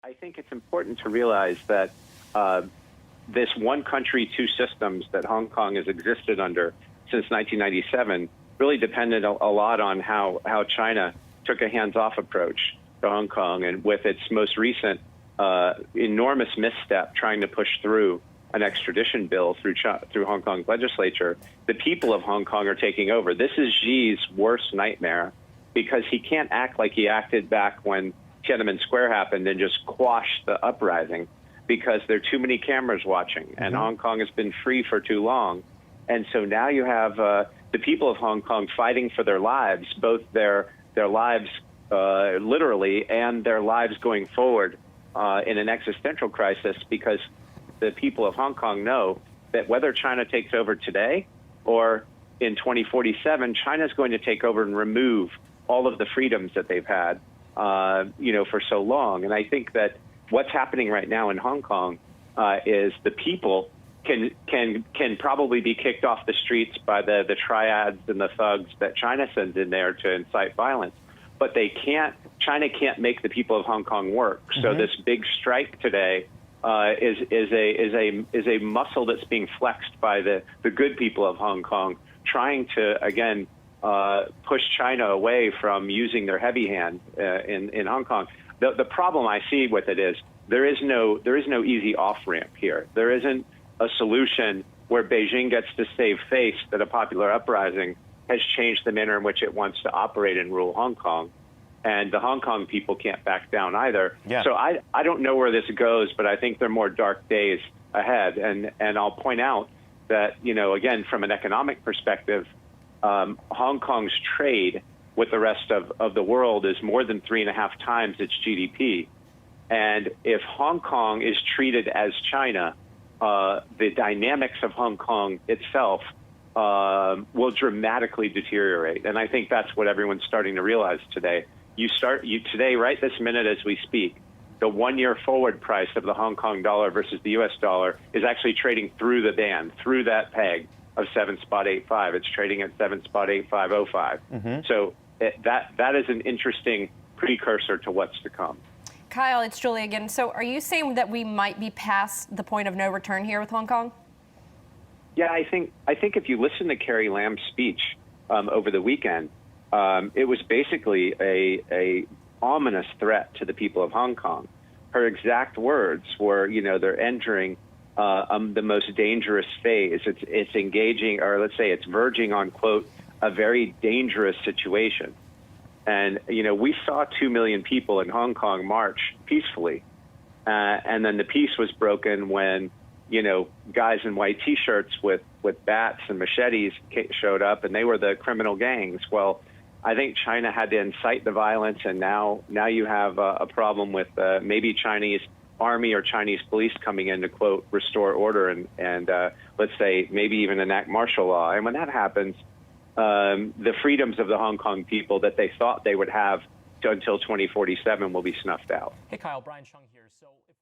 I think it's important to realize that this one country, two systems that Hong Kong has existed under since 1997 really depended a lot on how China took a hands-off approach to Hong Kong, and with its most recent enormous misstep trying to push through an extradition bill through Hong Kong's legislature, the people of Hong Kong are taking over. This is Xi's worst nightmare because he can't act like he acted back when Tiananmen Square happened and just quash the uprising because there are too many cameras watching, and Hong Kong has been free for too long. And so now you have the people of Hong Kong fighting for their lives, both their lives literally and their lives going forward in an existential crisis, because the people of Hong Kong know that whether China takes over today or in 2047, China is going to take over and remove all of the freedoms that they've had, for so long. And I think that what's happening right now in Hong Kong is the people can probably be kicked off the streets by the triads and the thugs that China sends in there to incite violence, but China can't make the people of Hong Kong work. So this big strike today is a muscle that's being flexed by the good people of Hong Kong, trying to again push China away from using their heavy hand in Hong Kong. The problem I see with it is there is no easy off ramp here. There isn't a solution where Beijing gets to save face that a popular uprising has changed the manner in which it wants to operate and rule Hong Kong. And the Hong Kong people can't back down either. Yeah. So I don't know where this goes, but I think there are more dark days ahead. And I'll point out that, again, from an economic perspective, Hong Kong's trade with the rest of the world is more than 3.5 times its GDP. And if Hong Kong is treated as China, the dynamics of Hong Kong itself will dramatically deteriorate. And I think that's what everyone's starting to realize today. Today, right this minute as we speak, the 1-year forward price of the Hong Kong dollar versus the U.S. dollar is actually trading through the band, through that peg of 7.85. It's trading at 7.8505. So that is an interesting precursor to what's to come. Kyle, it's Julie again. So are you saying that we might be past the point of no return here with Hong Kong? Yeah, I think if you listen to Carrie Lam's speech over the weekend, it was basically a ominous threat to the people of Hong Kong. Her exact words were, they're entering the most dangerous phase. It's engaging, or let's say it's verging on, quote, a very dangerous situation. And, we saw 2 million people in Hong Kong march peacefully. And then the peace was broken when, guys in white T-shirts with bats and machetes showed up, and they were the criminal gangs. Well, I think China had to incite the violence, and now you have a problem with maybe Chinese army or Chinese police coming in to, quote, restore order and let's say maybe even enact martial law. And when that happens, the freedoms of the Hong Kong people that they thought they would have until 2047 will be snuffed out. Hey, Kyle, Brian Chung here. So if